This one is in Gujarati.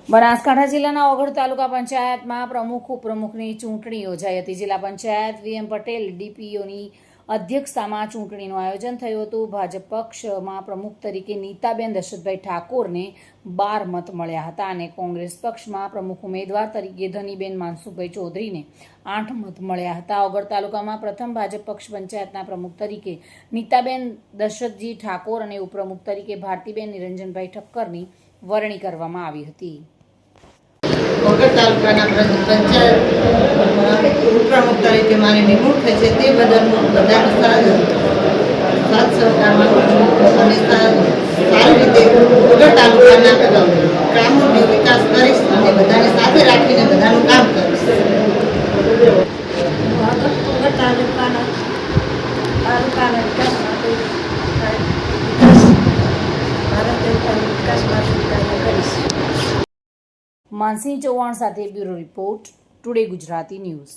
બનાસકાંઠા જિલ્લાના ઓગળ તાલુકા પંચાયતમાં પ્રમુખ ઉપપ્રમુખની ચૂંટણી યોજાઈ હતી. જિલ્લા પંચાયત વીએમ પટેલ ડીપીઓની અધ્યક્ષતામાં ચૂંટણીનું આયોજન થયું હતું. ભાજપ પક્ષમાં પ્રમુખ તરીકે નીતાબેન દશરથભાઈ ઠાકોરને 12 મત મળ્યા હતા અને કોંગ્રેસ પક્ષમાં પ્રમુખ ઉમેદવાર તરીકે ધનીબેન માનસુખભાઈ ચૌધરીને 8 મત મળ્યા હતા. ઓગળ તાલુકામાં પ્રથમ ભાજપ પક્ષ પંચાયતના પ્રમુખ તરીકે નીતાબેન દશરથજી ઠાકોર અને ઉપપ્રમુખ તરીકે ભારતીબેન નિરંજનભાઈ ઠક્કરની વરણી કરવામાં આવી હતી. ઓગળ તાલુકાના પંચાયત ઉપપ્રમુખ તરીકે મારી નિમણૂક થઈ છે તે બદલ હું બધાનો સાથ સહકાર માંગુ છું અને સારી રીતે ઓગળ તાલુકાના કામોનો વિકાસ કરીશ અને બધાને સાથે રાખીને બધાનું કામ કરીશ. ઓગળ તાલુકાના વિકાસ માટે ભારત દેશના વિકાસ માટે કાર્ય કરીશ. માનસિંહ ચૌહાણ સાથે bureau report, today Gujarati news.